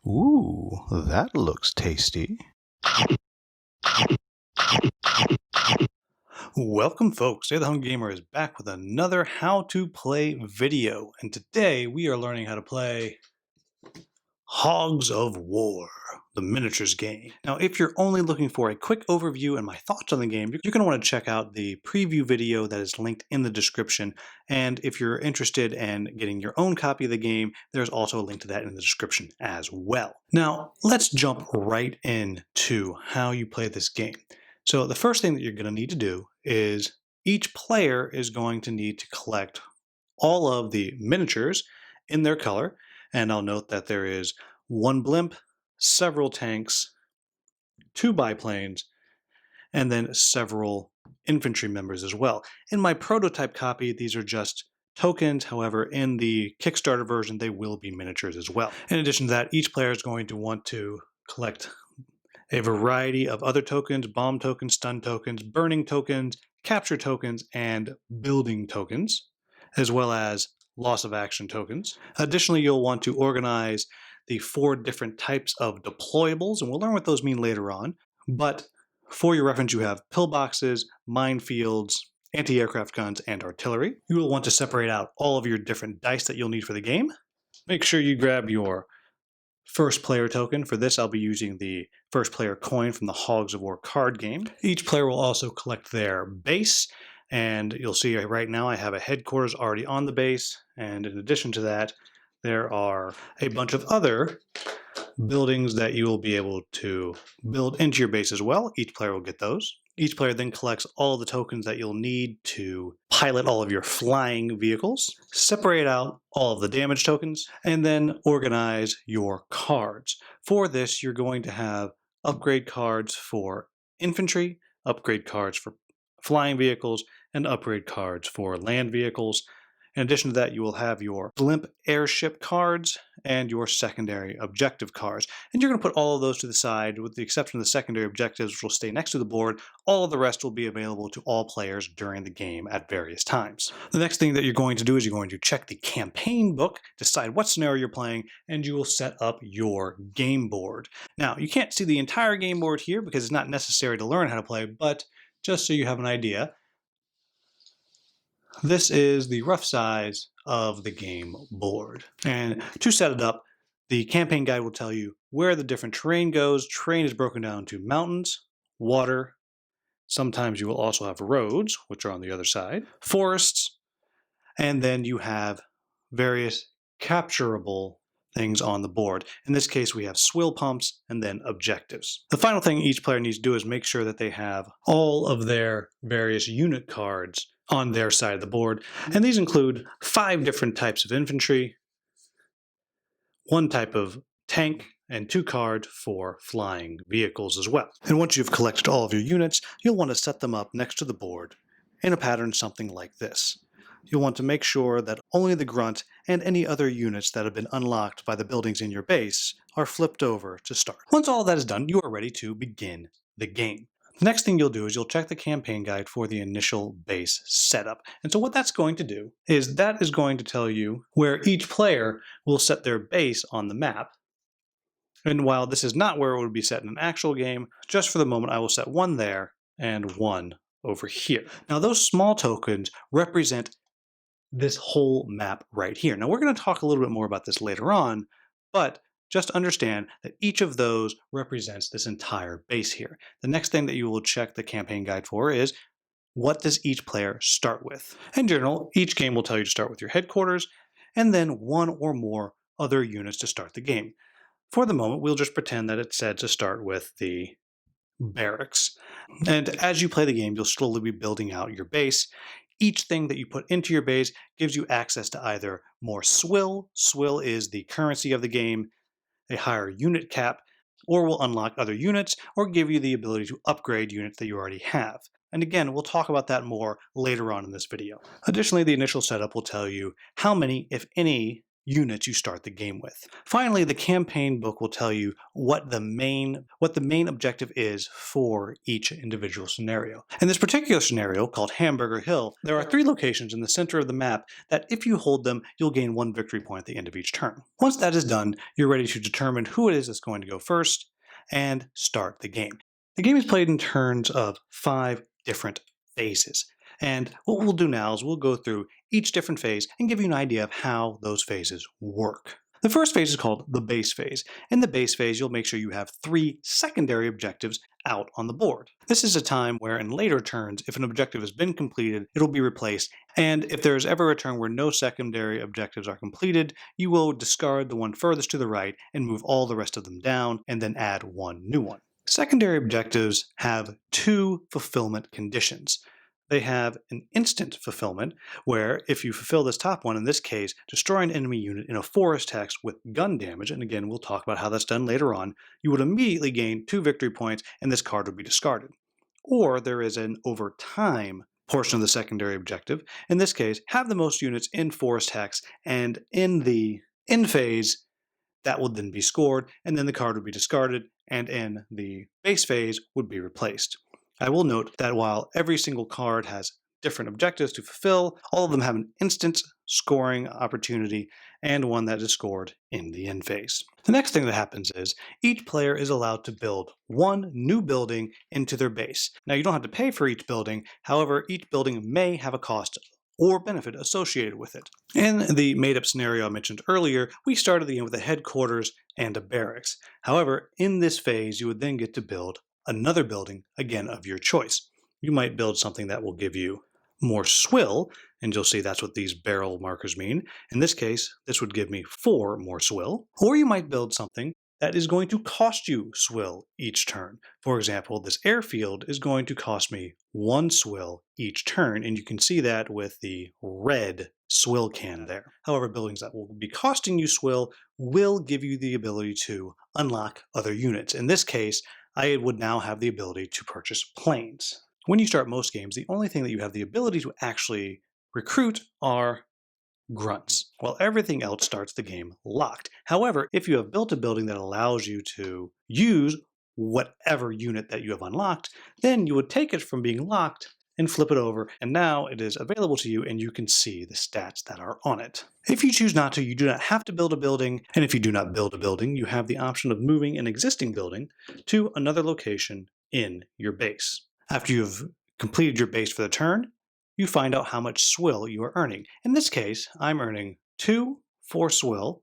Ooh, that looks tasty. Welcome folks, Today the Hungry Gamer is back with another how to play video, and today we are learning how to play Hogs of War, the miniatures game. Now if you're only looking for a quick overview and my thoughts on the game, you're going to want to check out the preview video that is linked in the description, and if you're interested in getting your own copy of the game, there's also a link to that in the description as well. Now let's jump right into how you play this game. So the first thing that you're going to need to do is each player is going to need to collect all of the miniatures in their color. And I'll note that there is one blimp, several tanks, 2 biplanes, and then several infantry members as well. In my prototype copy, these are just tokens. However, in the Kickstarter version, they will be miniatures as well. In addition to that, each player is going to want to collect a variety of other tokens: bomb tokens, stun tokens, burning tokens, capture tokens, and building tokens, as well as loss of action tokens. Additionally, you'll want to organize the 4 different types of deployables, and we'll learn what those mean later on. But for your reference, you have pillboxes, minefields, anti-aircraft guns, and artillery. You will want to separate out all of your different dice that you'll need for the game. Make sure you grab your first player token. For this, I'll be using the first player coin from the Hogs of War card game. Each player will also collect their base, and you'll see right now I have a headquarters already on the base, and in addition to that, there are a bunch of other buildings that you will be able to build into your base as well. Each player will get those. Each player then collects all the tokens that you'll need to pilot all of your flying vehicles, separate out all of the damage tokens, and then organize your cards. For this, you're going to have upgrade cards for infantry, upgrade cards for flying vehicles, and upgrade cards for land vehicles. In addition to that, you will have your blimp airship cards and your secondary objective cards. And you're going to put all of those to the side, with the exception of the secondary objectives, which will stay next to the board. All of the rest will be available to all players during the game at various times. The next thing that you're going to do is you're going to check the campaign book, decide what scenario you're playing, and you will set up your game board. Now, you can't see the entire game board here because it's not necessary to learn how to play, but just so you have an idea, this is the rough size of the game board. And to set it up, the campaign guide will tell you where the different terrain goes. Terrain is broken down to mountains, water, sometimes you will also have roads, which are on the other side, forests, and then you have various capturable things on the board. In this case, we have swill pumps and then objectives. The final thing each player needs to do is make sure that they have all of their various unit cards on their side of the board. And these include 5 different types of infantry, 1 type of tank, and 2 cards for flying vehicles as well. And once you've collected all of your units, you'll want to set them up next to the board in a pattern something like this. You'll want to make sure that only the grunt and any other units that have been unlocked by the buildings in your base are flipped over to start. Once all that is done, you are ready to begin the game. The next thing you'll do is you'll check the campaign guide for the initial base setup. And so what that's going to do is that is going to tell you where each player will set their base on the map. And while this is not where it would be set in an actual game, just for the moment I will set 1 there and 1 over here. Now those small tokens represent this whole map right here. Now we're going to talk a little bit more about this later on, but just understand that each of those represents this entire base here. The next thing that you will check the campaign guide for is, what does each player start with? In general, each game will tell you to start with your headquarters and then 1 or more other units to start the game. For the moment, we'll just pretend that it said to start with the barracks. And as you play the game, you'll slowly be building out your base. Each thing that you put into your base gives you access to either more swill is the currency of the game, a higher unit cap, or will unlock other units, or give you the ability to upgrade units that you already have. And again, we'll talk about that more later on in this video. Additionally, the initial setup will tell you how many, if any, units you start the game with. Finally, the campaign book will tell you what the main objective is for each individual scenario. In this particular scenario, called Hamburger Hill, there are 3 locations in the center of the map that if you hold them, you'll gain 1 victory point at the end of each turn. Once that is done, you're ready to determine who it is that's going to go first and start the game. The game is played in turns of 5 different phases. And what we'll do now is we'll go through each different phase and give you an idea of how those phases work. The first phase is called the base phase. In the base phase, you'll make sure you have 3 secondary objectives out on the board. This is a time where in later turns, if an objective has been completed, it'll be replaced. And if there is ever a turn where no secondary objectives are completed, you will discard the one furthest to the right and move all the rest of them down and then add 1 new one. Secondary objectives have 2 fulfillment conditions. They have an instant fulfillment, where if you fulfill this top one, in this case, destroy an enemy unit in a forest hex with gun damage, and again, we'll talk about how that's done later on, you would immediately gain 2 victory points, and this card would be discarded. Or there is an over time portion of the secondary objective. In this case, have the most units in forest hex, and in the end phase, that would then be scored, and then the card would be discarded, and in the base phase would be replaced. I will note that while every single card has different objectives to fulfill, all of them have an instant scoring opportunity and one that is scored in the end phase. The next thing that happens is each player is allowed to build 1 new building into their base. Now, you don't have to pay for each building, however, each building may have a cost or benefit associated with it. In the made-up scenario I mentioned earlier, we started the game with a headquarters and a barracks. However, in this phase, you would then get to build another building, again, of your choice. You might build something that will give you more swill, and you'll see that's what these barrel markers mean. In this case, this would give me 4 more swill. Or you might build something that is going to cost you swill each turn. For example, this airfield is going to cost me 1 swill each turn, and you can see that with the red swill can there. However, buildings that will be costing you swill will give you the ability to unlock other units. In this case, I would now have the ability to purchase planes. When you start most games, the only thing that you have the ability to actually recruit are grunts, while everything else starts the game locked. However, if you have built a building that allows you to use whatever unit that you have unlocked, then you would take it from being locked and flip it over, and now it is available to you and you can see the stats that are on it. If you choose not to, you do not have to build a building, and if you do not build a building, you have the option of moving an existing building to another location in your base. After you've completed your base for the turn, you find out how much swill you are earning. In this case, I'm earning 2 for swill,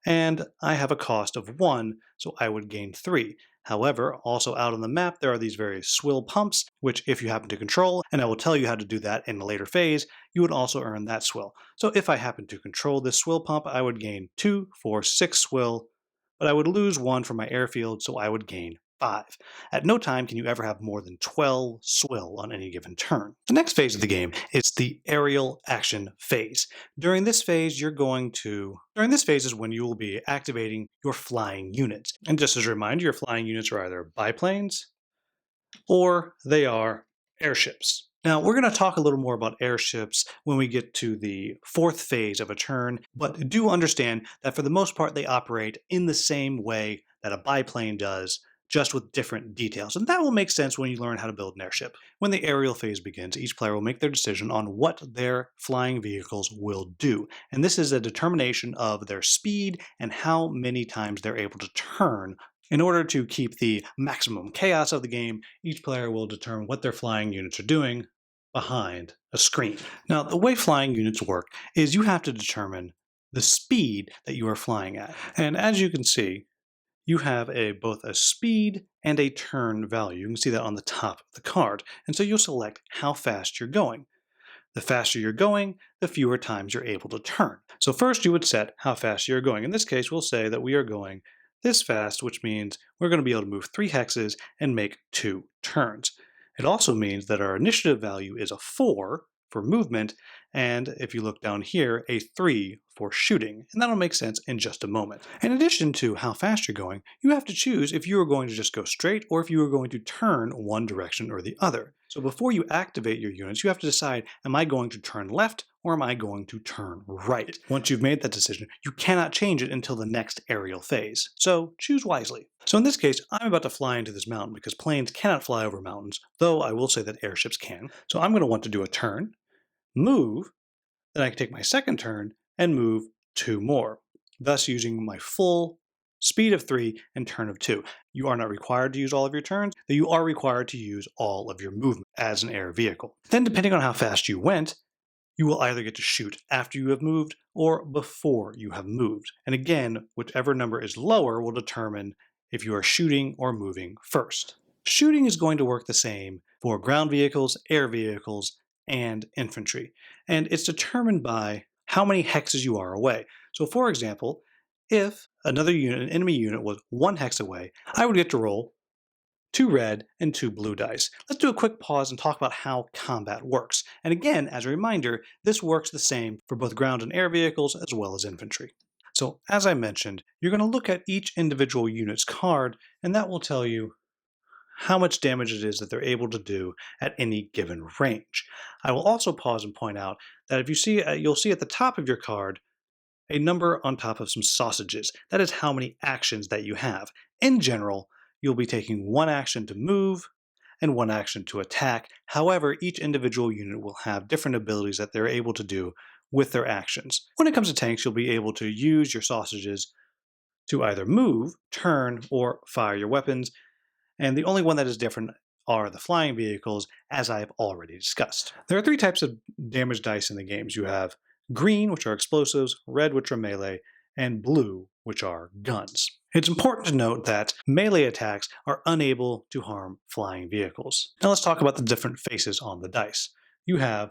and I have a cost of 1, so I would gain 3. However, also out on the map, there are these various swill pumps, which if you happen to control, and I will tell you how to do that in a later phase, you would also earn that swill. So if I happen to control this swill pump, I would gain 2 for 6 swill, but I would lose 1 for my airfield, so I would gain 5. At no time can you ever have more than 12 swill on any given turn. The next phase of the game is the aerial action phase. During this phase is when you will be activating your flying units. And just as a reminder, your flying units are either biplanes or they are airships. Now, we're going to talk a little more about airships when we get to the 4th phase of a turn, but do understand that for the most part, they operate in the same way that a biplane does, just with different details. And that will make sense when you learn how to build an airship. When the aerial phase begins, each player will make their decision on what their flying vehicles will do. And this is a determination of their speed and how many times they're able to turn. In order to keep the maximum chaos of the game, each player will determine what their flying units are doing behind a screen. Now, the way flying units work is you have to determine the speed that you are flying at. And as you can see, you have both a speed and a turn value. You can see that on the top of the card. And so you'll select how fast you're going. The faster you're going, the fewer times you're able to turn. So first you would set how fast you're going. In this case, we'll say that we are going this fast, which means we're going to be able to move 3 hexes and make 2 turns. It also means that our initiative value is a 4 for movement, and if you look down here, a 3 for shooting, and that'll make sense in just a moment. In addition to how fast you're going, you have to choose if you are going to just go straight or if you are going to turn one direction or the other. So before you activate your units, you have to decide, am I going to turn left or or am I going to turn right? Once you've made that decision, you cannot change it until the next aerial phase. So choose wisely. So in this case, I'm about to fly into this mountain because planes cannot fly over mountains, though I will say that airships can. So I'm going to want to do a turn, move, then I can take my second turn and move 2 more, thus using my full speed of 3 and turn of 2. You are not required to use all of your turns, though you are required to use all of your movement as an air vehicle. Then depending on how fast you went, you will either get to shoot after you have moved or before you have moved. And again, whichever number is lower will determine if you are shooting or moving first. Shooting is going to work the same for ground vehicles, air vehicles, and infantry. And it's determined by how many hexes you are away. So for example, if another unit, an enemy unit, was 1 hex away, I would get to roll 2 red and 2 blue dice. Let's do a quick pause and talk about how combat works. And again, as a reminder, this works the same for both ground and air vehicles as well as infantry. So as I mentioned, you're going to look at each individual unit's card, and that will tell you how much damage it is that they're able to do at any given range. I will also pause and point out that if you see, you'll see at the top of your card a number on top of some sausages. That is how many actions that you have. In general, you'll be taking 1 action to move and 1 action to attack. However, each individual unit will have different abilities that they're able to do with their actions. When it comes to tanks, you'll be able to use your sausages to either move, turn, or fire your weapons. And the only one that is different are the flying vehicles, as I've already discussed. There are 3 types of damage dice in the games. You have green, which are explosives, red, which are melee, and blue, which are guns. It's important to note that melee attacks are unable to harm flying vehicles. Now let's talk about the different faces on the dice. You have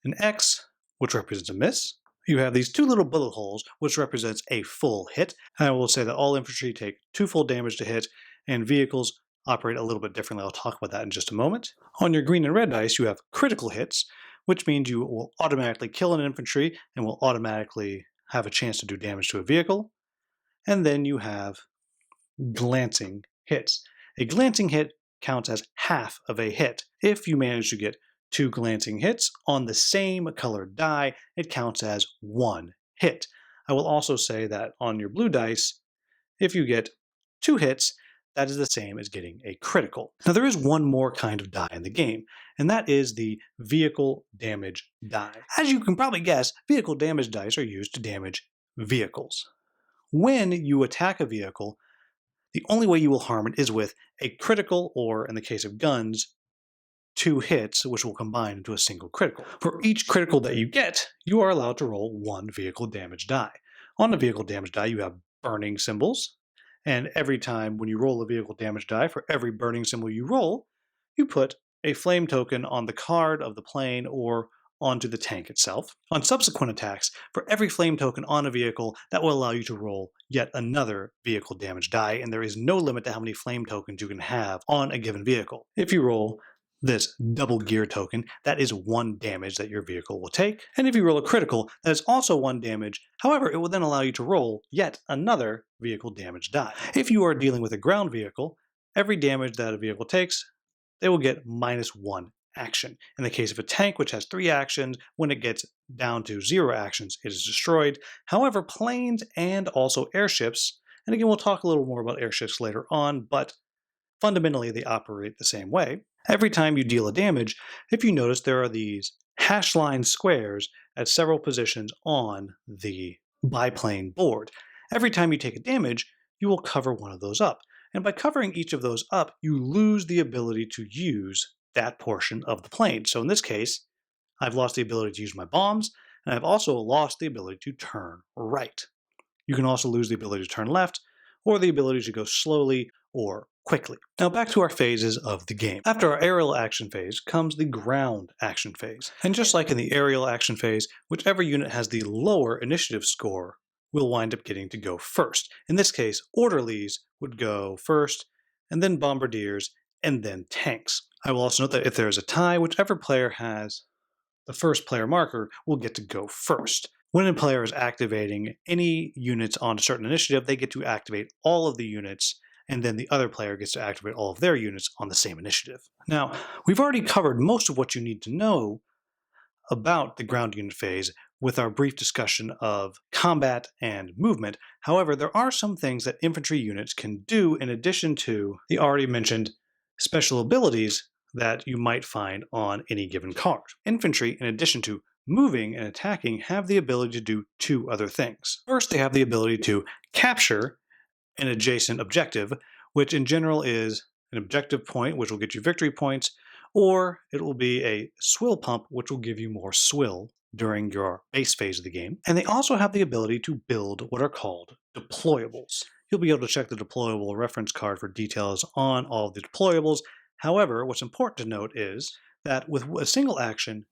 an X, which represents a miss. You have these 2 little bullet holes, which represents a full hit. I will say that all infantry take 2 full damage to hit, and vehicles operate a little bit differently. I'll talk about that in just a moment. On your green and red dice, you have critical hits, which means you will automatically kill an infantry and will automatically have a chance to do damage to a vehicle. And then you have glancing hits. A glancing hit counts as half of a hit. If you manage to get 2 glancing hits on the same colored die, it counts as 1 hit. I will also say that on your blue dice, if you get 2 hits, that is the same as getting a critical. Now there is one more kind of die in the game, and that is the vehicle damage die. As you can probably guess, vehicle damage dice are used to damage vehicles. When you attack a vehicle, the only way you will harm it is with a critical, or in the case of guns, 2 hits, which will combine into a single critical. For each critical that you get, you are allowed to roll 1 vehicle damage die. On the vehicle damage die, you have burning symbols, and every time when you roll a vehicle damage die, for every burning symbol you roll, you put a flame token on the card of the plane or onto the tank itself. On subsequent attacks, for every flame token on a vehicle, that will allow you to roll yet another vehicle damage die, and there is no limit to how many flame tokens you can have on a given vehicle. If you roll this double gear token, that is 1 damage that your vehicle will take. And if you roll a critical, that is also 1 damage. However, it will then allow you to roll yet another vehicle damage die. If you are dealing with a ground vehicle, every damage that a vehicle takes, they will get -1 action. In the case of a tank, which has 3 actions, when it gets down to 0 actions, it is destroyed. However, planes and also airships, and again, we'll talk a little more about airships later on, but fundamentally they operate the same way. Every time you deal a damage, if you notice, there are these hash line squares at several positions on the biplane board. Every time you take a damage, you will cover one of those up. And by covering each of those up, you lose the ability to use that portion of the plane. So in this case, I've lost the ability to use my bombs, and I've also lost the ability to turn right. You can also lose the ability to turn left, or the ability to go slowly or quickly. Now back to our phases of the game. After our aerial action phase comes the ground action phase. And just like in the aerial action phase, whichever unit has the lower initiative score will wind up getting to go first. In this case, orderlies would go first, and then bombardiers, and then tanks. I will also note that if there is a tie, whichever player has the first player marker will get to go first. When a player is activating any units on a certain initiative, they get to activate all of the units, and then the other player gets to activate all of their units on the same initiative. Now, we've already covered most of what you need to know about the ground unit phase with our brief discussion of combat and movement. However, there are some things that infantry units can do in addition to the already mentioned special abilities that you might find on any given card. Infantry, in addition to moving and attacking, have the ability to do two other things. First, they have the ability to capture an adjacent objective, which in general is an objective point, which will get you victory points, or it will be a swill pump, which will give you more swill during your base phase of the game. And they also have the ability to build what are called deployables. You'll be able to check the deployable reference card for details on all of the deployables. However, what's important to note is that with a single action,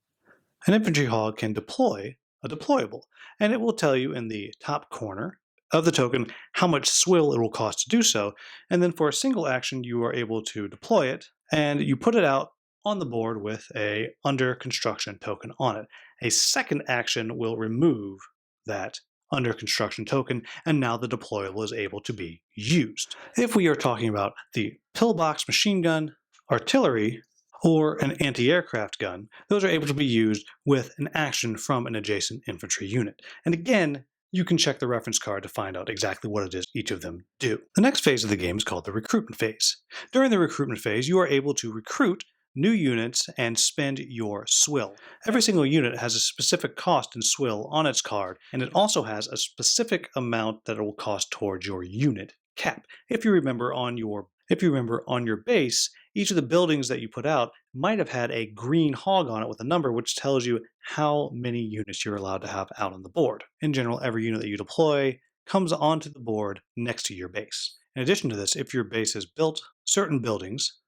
an infantry hog can deploy a deployable, and it will tell you in the top corner of the token how much swill it will cost to do so, and then for a single action you are able to deploy it, and you put it out on the board with a under construction token on it. A second action will remove that under construction token, and now the deployable is able to be used. If we are talking about the pillbox machine gun, artillery, or an anti-aircraft gun, those are able to be used with an action from an adjacent infantry unit. And again, you can check the reference card to find out exactly what it is each of them do. The next phase of the game is called the recruitment phase. During the recruitment phase, you are able to recruit new units and spend your swill. Every single unit has a specific cost in swill on its card, and it also has a specific amount that it will cost towards your unit cap. If you remember on your base, each of the buildings that you put out might have had a green hog on it with a number which tells you how many units you're allowed to have out on the board. In general, every unit that you deploy comes onto the board next to your base. In addition to this, if your base has built certain buildings,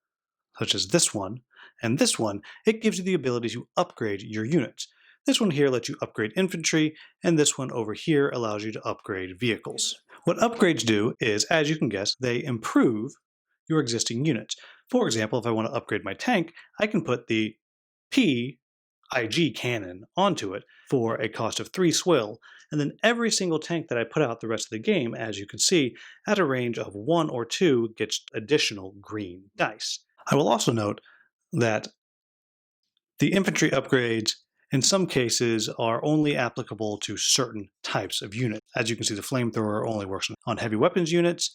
such as this one and this one, it gives you the ability to upgrade your units. This one here lets you upgrade infantry, and this one over here allows you to upgrade vehicles. What upgrades do is, as you can guess, they improve your existing units. For example, if I want to upgrade my tank, I can put the PIG cannon onto it for a cost of 3 swill, and then every single tank that I put out the rest of the game, as you can see, at a range of 1 or 2 gets additional green dice. I will also note that the infantry upgrades in some cases are only applicable to certain types of units. As you can see, the flamethrower only works on heavy weapons units,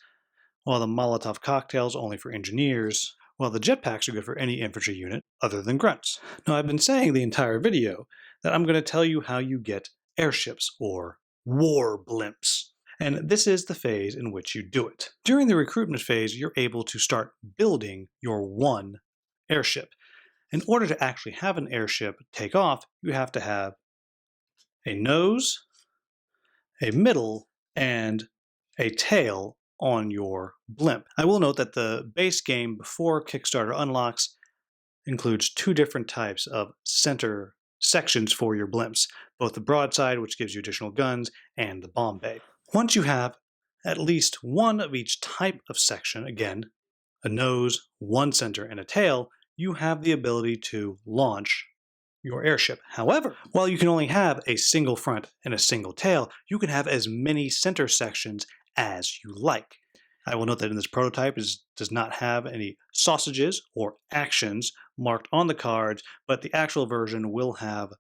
while the Molotov cocktails only for engineers, while the jetpacks are good for any infantry unit other than grunts. Now, I've been saying the entire video that I'm going to tell you how you get airships or war blimps. And this is the phase in which you do it. During the recruitment phase, you're able to start building your one airship. In order to actually have an airship take off, you have to have a nose, a middle, and a tail on your blimp. I will note that the base game before Kickstarter unlocks includes 2 different types of center sections for your blimps, both the broadside, which gives you additional guns, and the bomb bay. Once you have at least one of each type of section, again, a nose, one center, and a tail, you have the ability to launch your airship. However, while you can only have a single front and a single tail, you can have as many center sections as you like. I will note that in this prototype does not have any sausages or actions marked on the cards, but the actual version will have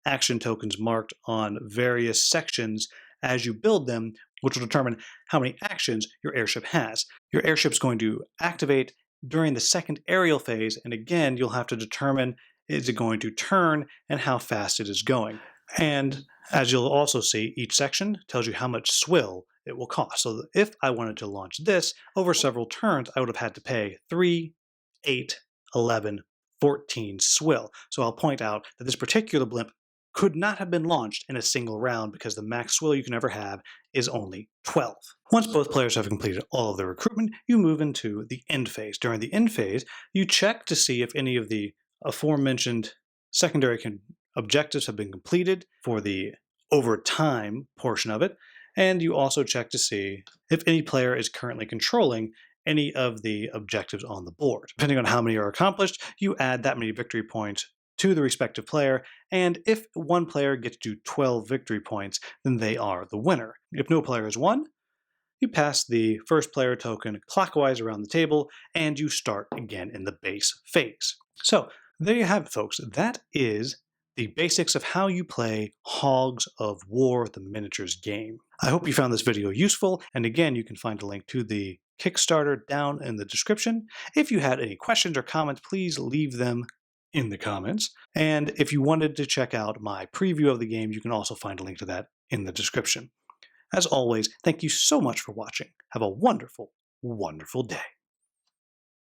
action tokens marked on various sections as you build them, which will determine how many actions your airship has. Your airship's going to activate during the second aerial phase, and again, you'll have to determine is it going to turn and how fast it is going. And as you'll also see, each section tells you how much swill it will cost. So if I wanted to launch this over several turns, I would have had to pay 3, 8, 11, 14 swill. So I'll point out that this particular blimp could not have been launched in a single round because the max swill you can ever have is only 12. Once both players have completed all of their recruitment, you move into the end phase. During the end phase, you check to see if any of the aforementioned secondary objectives have been completed for the over time portion of it, and you also check to see if any player is currently controlling any of the objectives on the board. Depending on how many are accomplished, you add that many victory points to the respective player, and if one player gets to 12 victory points, then they are the winner. If no player has won, you pass the first player token clockwise around the table, and you start again in the base phase. So there you have it, folks. That is the basics of how you play Hogs of War, the miniatures game. I hope you found this video useful, and again, you can find a link to the Kickstarter down in the description. If you had any questions or comments, please leave them in the comments. And if you wanted to check out my preview of the game, you can also find a link to that in the description. As always, thank you so much for watching. Have a wonderful, wonderful day.